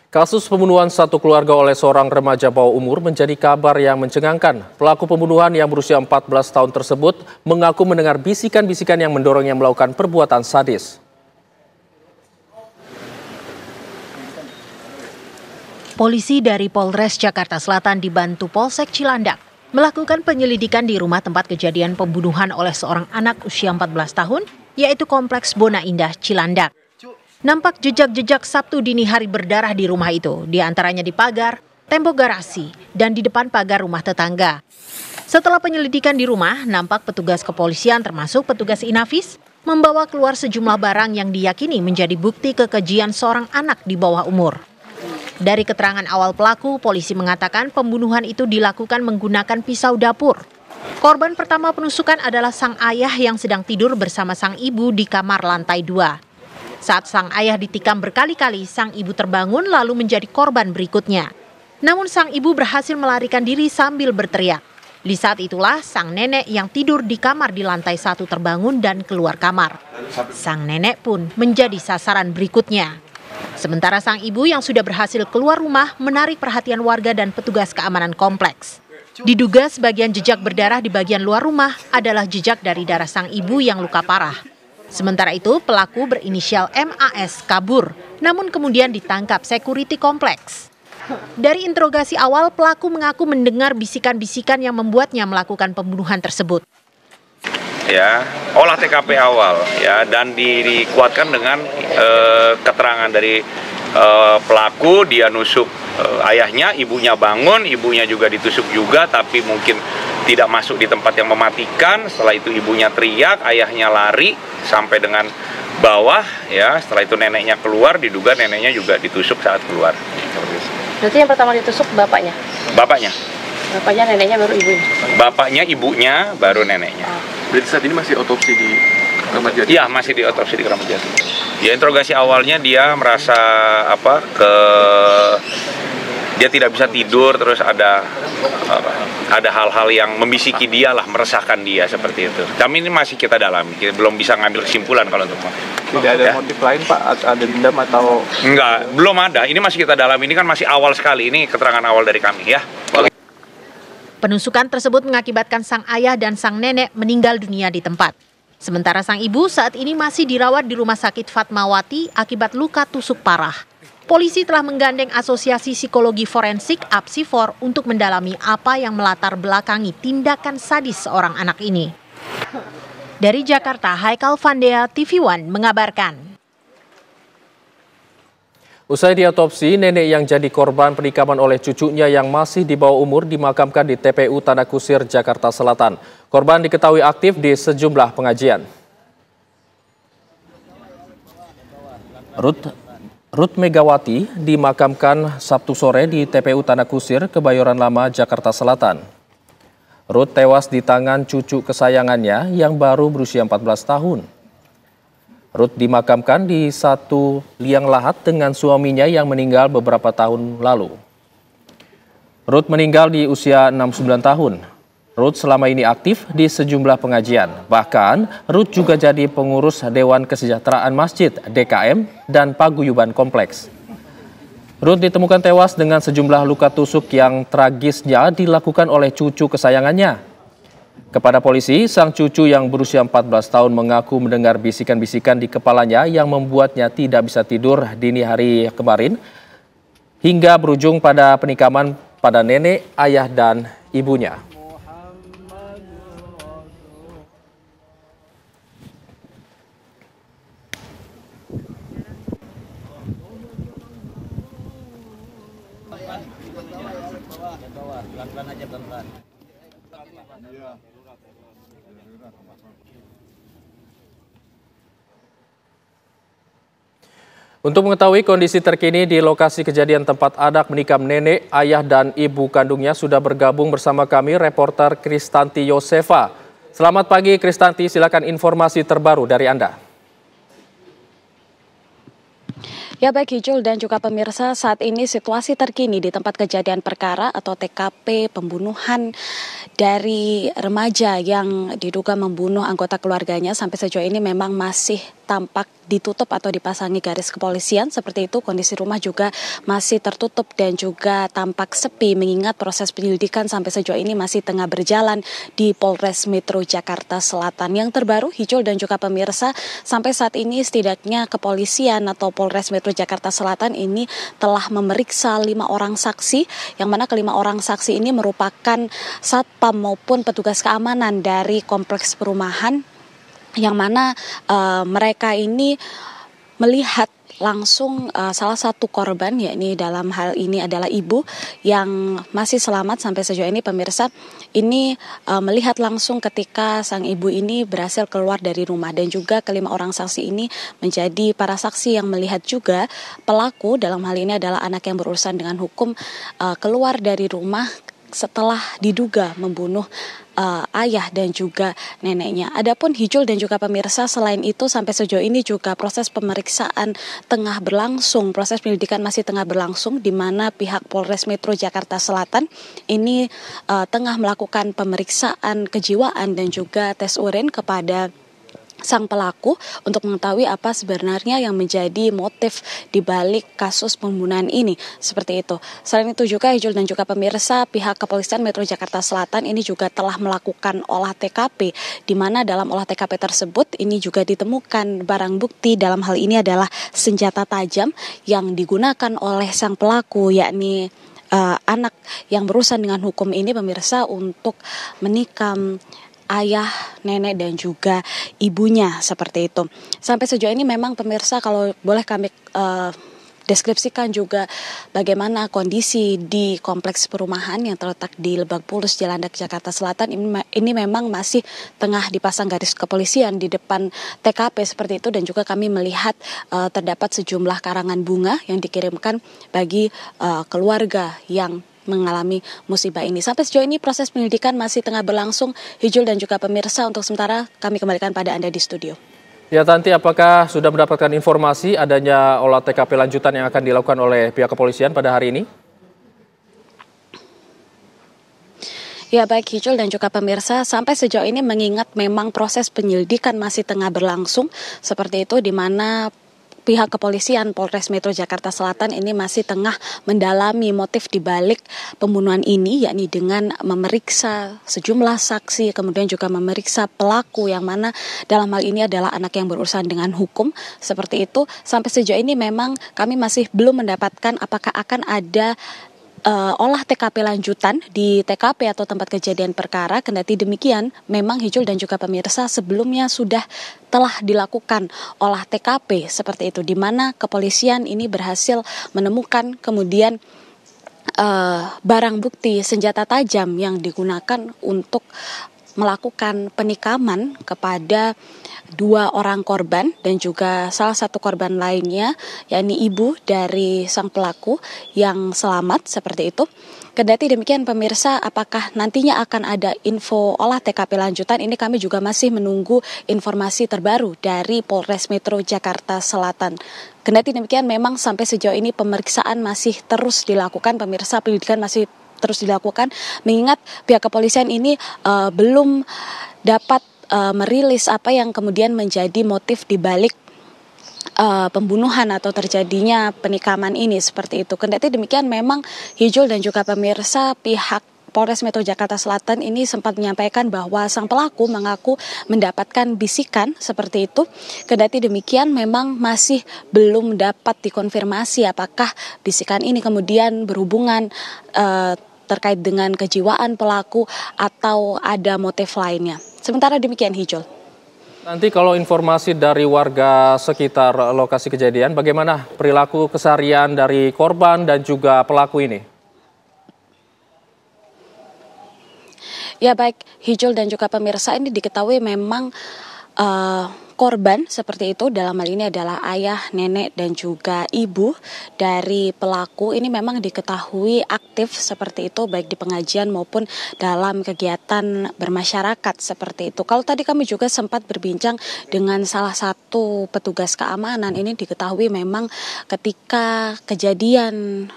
Kasus pembunuhan satu keluarga oleh seorang remaja bawah umur menjadi kabar yang mencengangkan. Pelaku pembunuhan yang berusia 14 tahun tersebut mengaku mendengar bisikan-bisikan yang mendorongnya melakukan perbuatan sadis. Polisi dari Polres Jakarta Selatan dibantu Polsek Cilandak melakukan penyelidikan di rumah tempat kejadian pembunuhan oleh seorang anak usia 14 tahun, yaitu Kompleks Bona Indah, Cilandak. Nampak jejak-jejak Sabtu dini hari berdarah di rumah itu, di antaranya di pagar, tembok garasi, dan di depan pagar rumah tetangga. Setelah penyelidikan di rumah, nampak petugas kepolisian termasuk petugas Inafis membawa keluar sejumlah barang yang diyakini menjadi bukti kekejian seorang anak di bawah umur. Dari keterangan awal pelaku, polisi mengatakan pembunuhan itu dilakukan menggunakan pisau dapur. Korban pertama penusukan adalah sang ayah yang sedang tidur bersama sang ibu di kamar lantai 2. Saat sang ayah ditikam berkali-kali, sang ibu terbangun lalu menjadi korban berikutnya. Namun sang ibu berhasil melarikan diri sambil berteriak. Di saat itulah sang nenek yang tidur di kamar di lantai 1 terbangun dan keluar kamar. Sang nenek pun menjadi sasaran berikutnya. Sementara sang ibu yang sudah berhasil keluar rumah menarik perhatian warga dan petugas keamanan kompleks. Diduga sebagian jejak berdarah di bagian luar rumah adalah jejak dari darah sang ibu yang luka parah. Sementara itu, pelaku berinisial MAS kabur, namun kemudian ditangkap security kompleks. Dari interogasi awal, pelaku mengaku mendengar bisikan-bisikan yang membuatnya melakukan pembunuhan tersebut. Ya, olah TKP awal, ya, dan dikuatkan dengan keterangan dari pelaku. Dia nusuk ayahnya, ibunya bangun, ibunya juga ditusuk juga, tapi mungkin tidak masuk di tempat yang mematikan. Setelah itu ibunya teriak, ayahnya lari sampai dengan bawah, ya. Setelah itu neneknya keluar, diduga neneknya juga ditusuk saat keluar. Berarti yang pertama ditusuk bapaknya? Bapaknya. Bapaknya, neneknya, baru ibunya? Bapaknya, ibunya, baru neneknya. Berarti saat ini masih otopsi di Kramat Jati? Iya, masih diotopsi di Kramat Jati. Ya, interogasi awalnya dia merasa dia tidak bisa tidur, terus ada hal-hal yang membisiki dia lah, meresahkan dia seperti itu. Kami ini masih kita dalami, kita belum bisa ngambil kesimpulan kalau untuk tidak ada motif lain, Pak? Ada dendam atau? Enggak, belum ada. Ini masih kita dalami, ini kan masih awal sekali. Ini keterangan awal dari kami, ya. Penusukan tersebut mengakibatkan sang ayah dan sang nenek meninggal dunia di tempat. Sementara sang ibu saat ini masih dirawat di Rumah Sakit Fatmawati akibat luka tusuk parah. Polisi telah menggandeng Asosiasi Psikologi Forensik (APSIFOR) untuk mendalami apa yang melatar belakangi tindakan sadis seorang anak ini. Dari Jakarta, Haikal Vandea, TV One mengabarkan. Usai diotopsi, nenek yang jadi korban penikaman oleh cucunya yang masih di bawah umur dimakamkan di TPU Tanah Kusir, Jakarta Selatan. Korban diketahui aktif di sejumlah pengajian. Ruth Megawati dimakamkan Sabtu sore di TPU Tanah Kusir, Kebayoran Lama, Jakarta Selatan. Ruth tewas di tangan cucu kesayangannya yang baru berusia 14 tahun. Ruth dimakamkan di satu liang lahat dengan suaminya yang meninggal beberapa tahun lalu. Ruth meninggal di usia 69 tahun. Ruth selama ini aktif di sejumlah pengajian. Bahkan, Ruth juga jadi pengurus Dewan Kesejahteraan Masjid (DKM) dan paguyuban kompleks. Ruth ditemukan tewas dengan sejumlah luka tusuk yang tragisnya dilakukan oleh cucu kesayangannya. Kepada polisi, sang cucu yang berusia 14 tahun mengaku mendengar bisikan-bisikan di kepalanya yang membuatnya tidak bisa tidur dini hari kemarin, hingga berujung pada penikaman pada nenek, ayah, dan ibunya. Untuk mengetahui kondisi terkini di lokasi kejadian tempat anak menikam nenek, ayah, dan ibu kandungnya sudah bergabung bersama kami reporter Kristanti Yosefa. Selamat pagi Kristanti, silakan informasi terbaru dari Anda. Ya baik Hijul dan juga pemirsa, saat ini situasi terkini di tempat kejadian perkara atau TKP pembunuhan dari remaja yang diduga membunuh anggota keluarganya sampai sejauh ini memang masih tampak ditutup atau dipasangi garis kepolisian. Seperti itu, kondisi rumah juga masih tertutup dan juga tampak sepi mengingat proses penyelidikan sampai sejauh ini masih tengah berjalan di Polres Metro Jakarta Selatan. Yang terbaru, Hijul dan juga pemirsa, sampai saat ini setidaknya kepolisian atau Polres Metro Jakarta Selatan ini telah memeriksa 5 orang saksi, yang mana kelima orang saksi ini merupakan satpam maupun petugas keamanan dari kompleks perumahan, yang mana mereka ini melihat langsung salah satu korban, yakni dalam hal ini adalah ibu yang masih selamat sampai sejauh ini pemirsa, ini melihat langsung ketika sang ibu ini berhasil keluar dari rumah, dan juga kelima orang saksi ini menjadi para saksi yang melihat juga pelaku, dalam hal ini adalah anak yang berurusan dengan hukum, keluar dari rumah setelah diduga membunuh ayah dan juga neneknya. Adapun Hijul dan juga pemirsa, selain itu sampai sejauh ini juga proses pemeriksaan tengah berlangsung, proses penyelidikan masih tengah berlangsung, di mana pihak Polres Metro Jakarta Selatan ini tengah melakukan pemeriksaan kejiwaan dan juga tes urin kepada sang pelaku untuk mengetahui apa sebenarnya yang menjadi motif di balik kasus pembunuhan ini, seperti itu. Selain itu juga Hijul dan juga pemirsa, pihak Kepolisian Metro Jakarta Selatan ini juga telah melakukan olah TKP, di mana dalam olah TKP tersebut ini juga ditemukan barang bukti, dalam hal ini adalah senjata tajam yang digunakan oleh sang pelaku, yakni anak yang berurusan dengan hukum ini pemirsa, untuk menikam ayah, nenek, dan juga ibunya, seperti itu. Sampai sejauh ini memang pemirsa, kalau boleh kami deskripsikan juga bagaimana kondisi di kompleks perumahan yang terletak di Lebak Bulus, Cilandak, Jakarta Selatan, ini memang masih tengah dipasang garis kepolisian di depan TKP, seperti itu, dan juga kami melihat terdapat sejumlah karangan bunga yang dikirimkan bagi keluarga yang mengalami musibah ini. Sampai sejauh ini proses penyelidikan masih tengah berlangsung. Hijul dan juga pemirsa, untuk sementara kami kembalikan pada Anda di studio. Ya Tanti, apakah sudah mendapatkan informasi adanya olah TKP lanjutan yang akan dilakukan oleh pihak kepolisian pada hari ini? Ya baik Hijul dan juga pemirsa, sampai sejauh ini mengingat memang proses penyelidikan masih tengah berlangsung, seperti itu, di mana pihak kepolisian Polres Metro Jakarta Selatan ini masih tengah mendalami motif di balik pembunuhan ini, yakni dengan memeriksa sejumlah saksi, kemudian juga memeriksa pelaku, yang mana dalam hal ini adalah anak yang berurusan dengan hukum, seperti itu. Sampai sejauh ini memang kami masih belum mendapatkan apakah akan ada olah TKP lanjutan di TKP atau tempat kejadian perkara. Kendati demikian, memang Hijul dan juga pemirsa, sebelumnya sudah telah dilakukan olah TKP seperti itu, di mana kepolisian ini berhasil menemukan kemudian barang bukti senjata tajam yang digunakan untuk melakukan penikaman kepada 2 orang korban dan juga salah satu korban lainnya, yakni ibu dari sang pelaku yang selamat, seperti itu. Kendati demikian pemirsa, apakah nantinya akan ada info olah TKP lanjutan, ini kami juga masih menunggu informasi terbaru dari Polres Metro Jakarta Selatan. Kendati demikian memang sampai sejauh ini pemeriksaan masih terus dilakukan pemirsa, penyelidikan masih terus dilakukan, mengingat pihak kepolisian ini belum dapat merilis apa yang kemudian menjadi motif di balik pembunuhan atau terjadinya penikaman ini, seperti itu. Kendati demikian memang Hijul dan juga pemirsa, pihak Polres Metro Jakarta Selatan ini sempat menyampaikan bahwa sang pelaku mengaku mendapatkan bisikan, seperti itu. Kendati demikian memang masih belum dapat dikonfirmasi apakah bisikan ini kemudian berhubungan terkait dengan kejiwaan pelaku atau ada motif lainnya. Sementara demikian Hijul. Nanti kalau informasi dari warga sekitar lokasi kejadian, bagaimana perilaku keseharian dari korban dan juga pelaku ini? Ya baik Hijul dan juga pemirsa, ini diketahui memang korban seperti itu, dalam hal ini adalah ayah, nenek, dan juga ibu dari pelaku ini memang diketahui aktif seperti itu baik di pengajian maupun dalam kegiatan bermasyarakat seperti itu. Kalau tadi kami juga sempat berbincang dengan salah satu petugas keamanan, ini diketahui memang ketika kejadian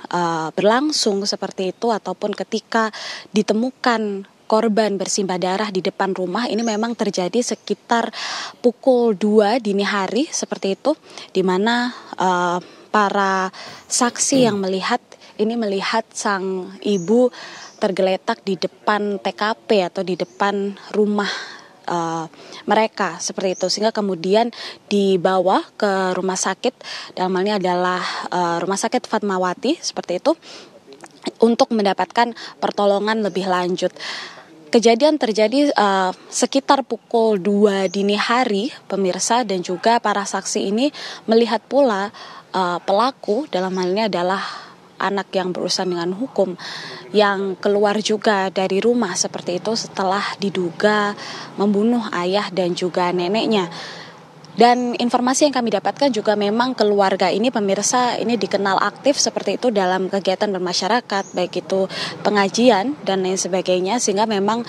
berlangsung seperti itu ataupun ketika ditemukan korban bersimbah darah di depan rumah ini memang terjadi sekitar pukul 2 dini hari seperti itu, di mana para saksi yang melihat sang ibu tergeletak di depan TKP atau di depan rumah mereka seperti itu, sehingga kemudian dibawa ke rumah sakit, dalam hal ini adalah Rumah Sakit Fatmawati seperti itu, untuk mendapatkan pertolongan lebih lanjut. Kejadian terjadi sekitar pukul 2 dini hari, pemirsa, dan juga para saksi ini melihat pula pelaku, dalam hal ini adalah anak yang berurusan dengan hukum, yang keluar juga dari rumah seperti itu setelah diduga membunuh ayah dan juga neneknya. Dan informasi yang kami dapatkan juga memang keluarga ini, pemirsa, ini dikenal aktif seperti itu dalam kegiatan bermasyarakat, baik itu pengajian dan lain sebagainya, sehingga memang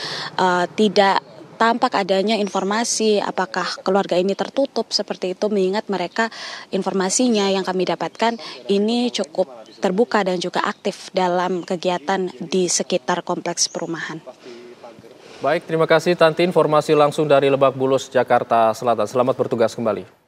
tidak tampak adanya informasi apakah keluarga ini tertutup seperti itu, mengingat mereka informasinya yang kami dapatkan ini cukup terbuka dan juga aktif dalam kegiatan di sekitar kompleks perumahan. Baik, terima kasih Tanti, informasi langsung dari Lebak Bulus, Jakarta Selatan. Selamat bertugas kembali.